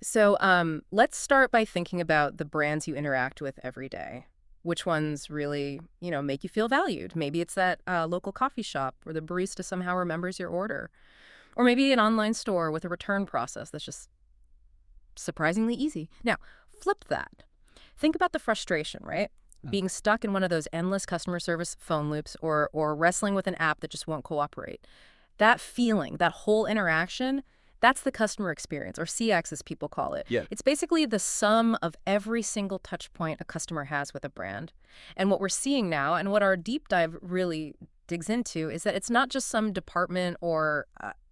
So let's start by thinking about the brands you interact with every day. Which ones really, make you feel valued? Maybe it's that local coffee shop where the barista somehow remembers your order. Or maybe an online store with a return process that's just surprisingly easy. Now, flip that. Think about the frustration, right? Being stuck in one of those endless customer service phone loops or wrestling with an app that just won't cooperate. That feeling, that whole interaction, that's the customer experience, or CX as people call it. Yeah. It's basically the sum of every single touch point a customer has with a brand. And what we're seeing now, and what our deep dive really digs into, is that it's not just some department or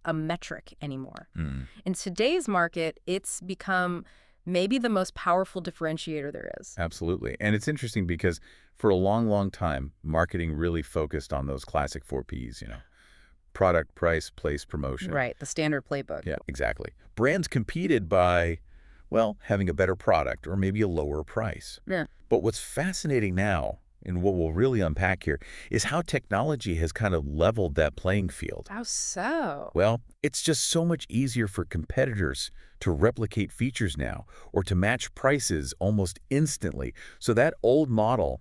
a metric anymore. Mm. In today's market, it's become maybe the most powerful differentiator there is. Absolutely. And it's interesting because for a long, long time, marketing really focused on those classic 4 Ps, product, price, place, promotion. Right, the standard playbook. Yeah, exactly. Brands competed by, well, having a better product or maybe a lower price. Yeah. But what's fascinating now, and what we'll really unpack here, is how technology has kind of leveled that playing field. How so? Well, it's just so much easier for competitors to replicate features now or to match prices almost instantly. So that old model,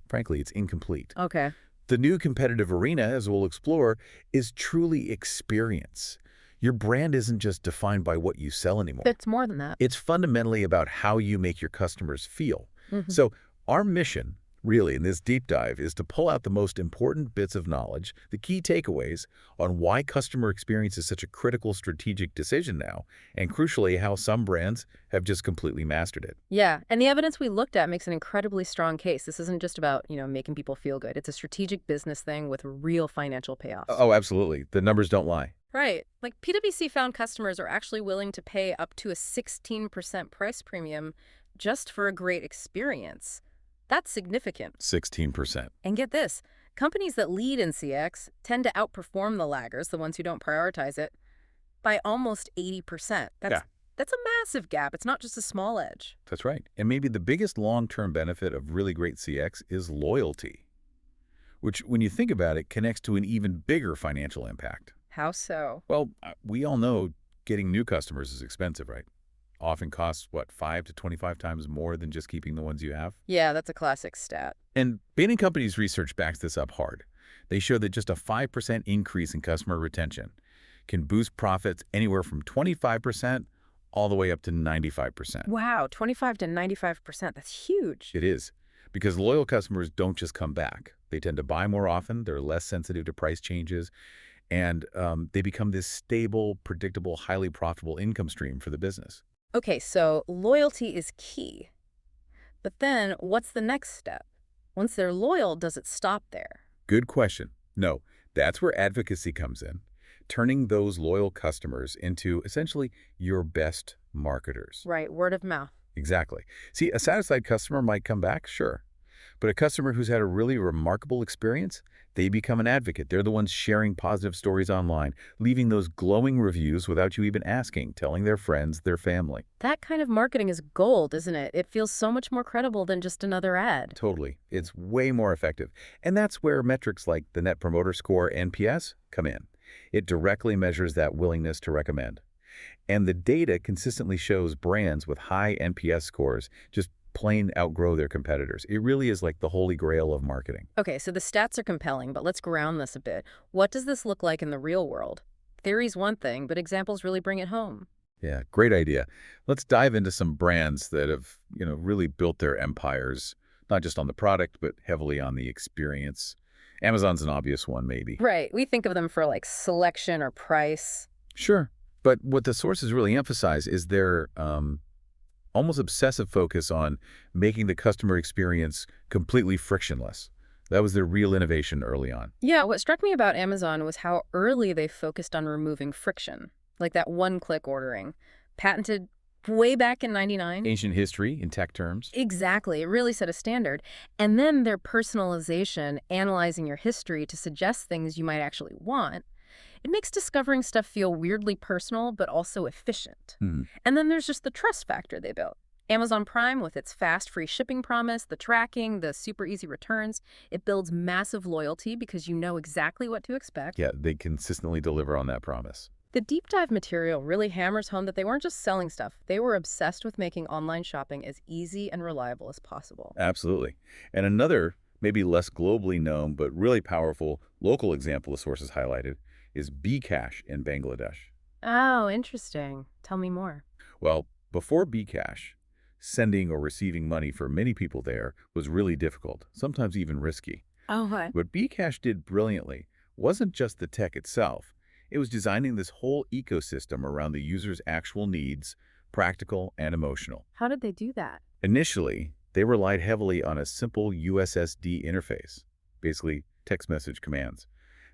frankly, it's incomplete. Okay. The new competitive arena, as we'll explore, is truly experience. Your brand isn't just defined by what you sell anymore. It's more than that. It's fundamentally about how you make your customers feel. Mhm. So our mission, really, in this deep dive, is to pull out the most important bits of knowledge, the key takeaways on why customer experience is such a critical strategic decision now, and crucially, how some brands have just completely mastered it. Yeah, and the evidence we looked at makes an incredibly strong case. This isn't just about, making people feel good. It's a strategic business thing with real financial payoffs. Oh, absolutely. The numbers don't lie. Right. Like PwC found customers are actually willing to pay up to a 16% price premium just for a great experience. That's significant. 16%. And get this, companies that lead in CX tend to outperform the laggers, the ones who don't prioritize it, by almost 80%. Yeah. That's a massive gap. It's not just a small edge. That's right. And maybe the biggest long-term benefit of really great CX is loyalty, which, when you think about it, connects to an even bigger financial impact. How so? Well, we all know getting new customers is expensive, right? Often costs, 5 to 25 times more than just keeping the ones you have? Yeah, that's a classic stat. And Bain & Company's research backs this up hard. They show that just a 5% increase in customer retention can boost profits anywhere from 25% all the way up to 95%. Wow, 25 to 95%. That's huge. It is, because loyal customers don't just come back. They tend to buy more often, they're less sensitive to price changes, and they become this stable, predictable, highly profitable income stream for the business. Okay, so loyalty is key. But then what's the next step? Once they're loyal, does it stop there? Good question. No, that's where advocacy comes in, turning those loyal customers into essentially your best marketers. Right, word of mouth. Exactly. See, a satisfied customer might come back, sure. But a customer who's had a really remarkable experience, they become an advocate. They're the ones sharing positive stories online, leaving those glowing reviews without you even asking, telling their friends, their family. That kind of marketing is gold, isn't it? It feels so much more credible than just another ad. Totally. It's way more effective. And that's where metrics like the Net Promoter Score, NPS, come in. It directly measures that willingness to recommend. And the data consistently shows brands with high NPS scores just plain outgrow their competitors. It really is like the holy grail of marketing. Okay, so the stats are compelling, but let's ground this a bit. What does this look like in the real world? Theory's one thing, but examples really bring it home. Yeah, great idea. Let's dive into some brands that have, really built their empires, not just on the product, but heavily on the experience. Amazon's an obvious one, maybe. Right, we think of them for like selection or price. Sure. But what the sources really emphasize is their almost obsessive focus on making the customer experience completely frictionless. That was their real innovation early on. Yeah, what struck me about Amazon was how early they focused on removing friction, like that one-click ordering, patented way back in '99. Ancient history in tech terms. Exactly, it really set a standard. And then their personalization, analyzing your history to suggest things you might actually want, it makes discovering stuff feel weirdly personal, but also efficient. Hmm. And then there's just the trust factor they built. Amazon Prime, with its fast, free shipping promise, the tracking, the super easy returns, it builds massive loyalty because you know exactly what to expect. Yeah, they consistently deliver on that promise. The deep dive material really hammers home that they weren't just selling stuff, they were obsessed with making online shopping as easy and reliable as possible. Absolutely. And another, maybe less globally known, but really powerful local example the sources highlighted is bKash in Bangladesh. Oh, interesting. Tell me more. Well, before bKash, sending or receiving money for many people there was really difficult, sometimes even risky. Oh, what? What bKash did brilliantly wasn't just the tech itself. It was designing this whole ecosystem around the user's actual needs, practical and emotional. How did they do that? Initially, they relied heavily on a simple USSD interface, basically text message commands.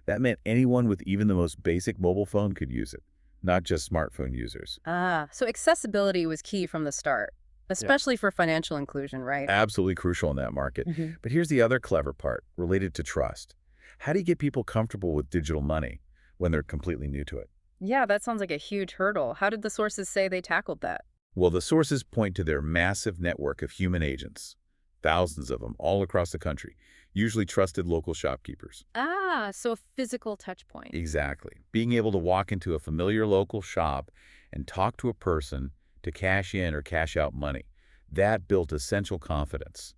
That meant anyone with even the most basic mobile phone could use it, not just smartphone users. Ah, so accessibility was key from the start, Yeah. especially for financial inclusion, right? Absolutely crucial in that market. Hmm. But here's the other clever part related to trust. How do you get people comfortable with digital money when they're completely new to it? Yeah, that sounds like a huge hurdle. How did the sources say they tackled that? Well, the sources point to their massive network of human agents, thousands of them all across the country, usually trusted local shopkeepers. Ah, so a physical touch point. Exactly. Being able to walk into a familiar local shop and talk to a person to cash in or cash out money, that built essential confidence.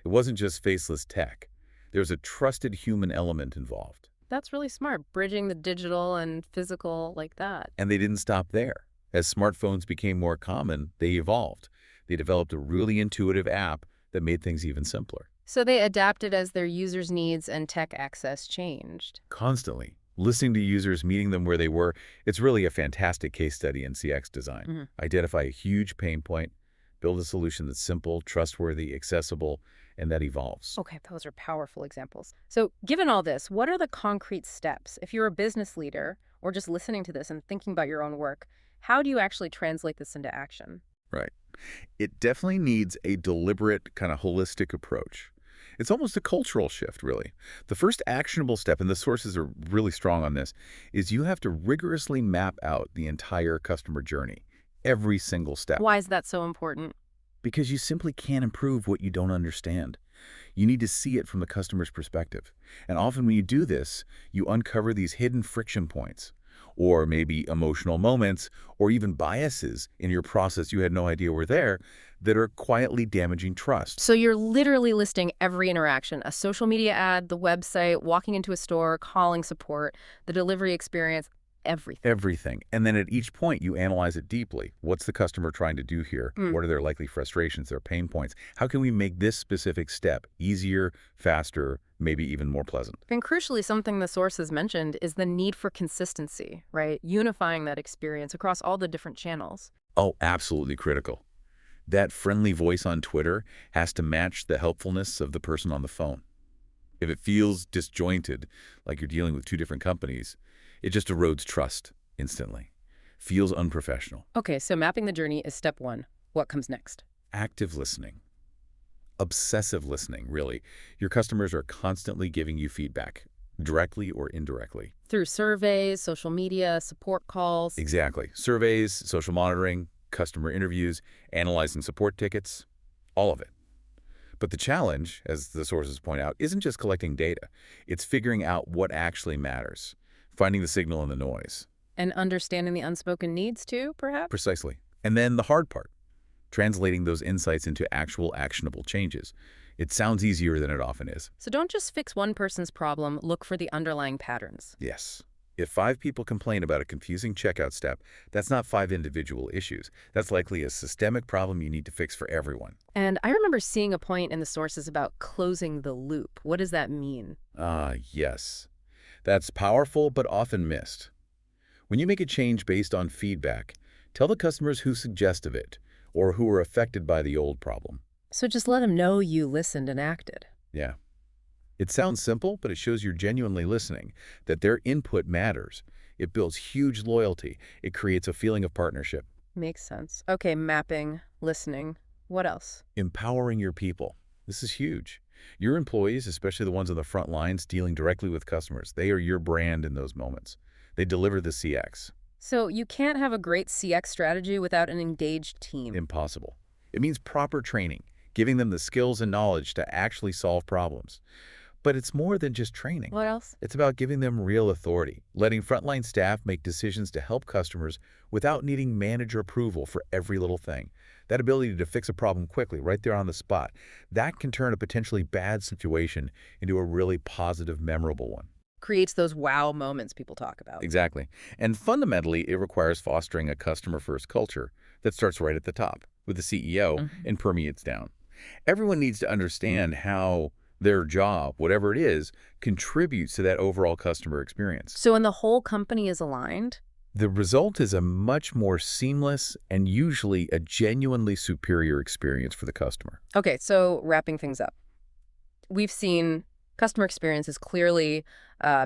It wasn't just faceless tech. There was a trusted human element involved. That's really smart, bridging the digital and physical like that. And they didn't stop there. As smartphones became more common, they evolved. They developed a really intuitive app that made things even simpler. So they adapted as their users' needs and tech access changed. Constantly listening to users, meeting them where they were, it's really a fantastic case study in CX design. Hmm. Identify a huge pain point, build a solution that's simple, trustworthy, accessible, and that evolves. Okay, those are powerful examples. So, given all this, what are the concrete steps? If you're a business leader or just listening to this and thinking about your own work, how do you actually translate this into action? Right. It definitely needs a deliberate, kind of holistic approach. It's almost a cultural shift, really. The first actionable step, and the sources are really strong on this, is you have to rigorously map out the entire customer journey, every single step, Why is that so important? because you simply can't improve what you don't understand. You need to see it from the customer's perspective. And often when you do this, you uncover these hidden friction points, or maybe emotional moments, or even biases in your process you had no idea were there that are quietly damaging trust. So, you're literally listing every interaction: a social media ad, the website, walking into a store, calling support, the delivery experience, everything. Everything. And then at each point, you analyze it deeply. What's the customer trying to do here? Mm. What are their likely frustrations, their pain points? How can we make this specific step easier, faster, maybe even more pleasant? And crucially, something the sources mentioned is the need for consistency, right? Unifying that experience across all the different channels. Oh, absolutely critical. That friendly voice on Twitter has to match the helpfulness of the person on the phone. If it feels disjointed, like you're dealing with two different companies, it just erodes trust instantly. Feels unprofessional. Okay, so mapping the journey is step one. What comes next? Active listening. Obsessive listening, really. Your customers are constantly giving you feedback, directly or indirectly. Through surveys, social media, support calls. Exactly. Surveys, social monitoring, customer interviews, analyzing support tickets, all of it. But the challenge, as the sources point out, isn't just collecting data. It's figuring out what actually matters, finding the signal in the noise. And understanding the unspoken needs too, perhaps? Precisely. And then the hard part, translating those insights into actual actionable changes. It sounds easier than it often is. So don't just fix one person's problem, look for the underlying patterns. Yes. If 5 people complain about a confusing checkout step, that's not 5 individual issues. That's likely a systemic problem you need to fix for everyone. And I remember seeing a point in the sources about closing the loop. What does that mean? Ah, yes. That's powerful but often missed. When you make a change based on feedback, tell the customers who suggested it or who were affected by the old problem. So just let them know you listened and acted. Yeah. It sounds simple, but it shows you're genuinely listening, that their input matters. It builds huge loyalty. It creates a feeling of partnership. Makes sense. Okay, mapping, listening. What else? Empowering your people. This is huge. Your employees, especially the ones on the front lines dealing directly with customers, they are your brand in those moments. They deliver the CX. So you can't have a great CX strategy without an engaged team. Impossible. It means proper training, giving them the skills and knowledge to actually solve problems. But it's more than just training. What else? It's about giving them real authority, letting frontline staff make decisions to help customers without needing manager approval for every little thing. That ability to fix a problem quickly, right there on the spot, that can turn a potentially bad situation into a really positive, memorable one. Creates those wow moments people talk about. Exactly. And fundamentally, it requires fostering a customer-first culture that starts right at the top with the CEO Mhm. and permeates down. Everyone needs to understand how their job, whatever it is, contributes to that overall customer experience. So when the whole company is aligned, The result is a much more seamless and usually a genuinely superior experience for the customer. okay, so wrapping things up. We've seen customer experience is clearly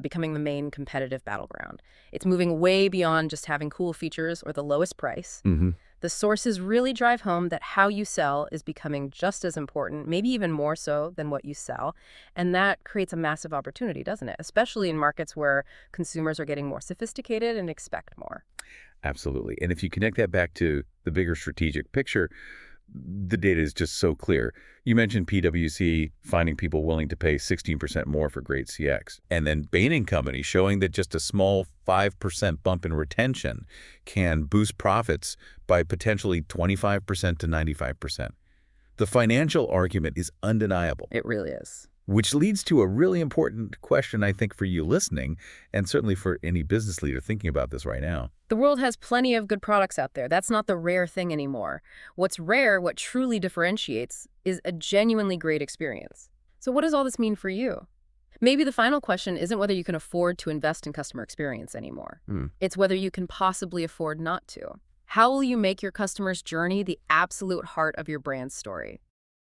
becoming the main competitive battleground. It's moving way beyond just having cool features or the lowest price. Hmm. The sources really drive home that how you sell is becoming just as important, maybe even more so than what you sell. And that creates a massive opportunity, doesn't it? Especially in markets where consumers are getting more sophisticated and expect more. Absolutely. And if you connect that back to the bigger strategic picture, the data is just so clear. You mentioned PwC finding people willing to pay 16% more for great CX. And then Bain & Company showing that just a small 5% bump in retention can boost profits by potentially 25% to 95%. The financial argument is undeniable, It really is. which leads to a really important question, I think, for you listening, and certainly for any business leader thinking about this right now. The world has plenty of good products out there. That's not the rare thing anymore. What's rare, what truly differentiates, is a genuinely great experience. So what does all this mean for you? Maybe the final question isn't whether you can afford to invest in customer experience anymore. Hmm. It's whether you can possibly afford not to. How will you make your customer's journey the absolute heart of your brand's story?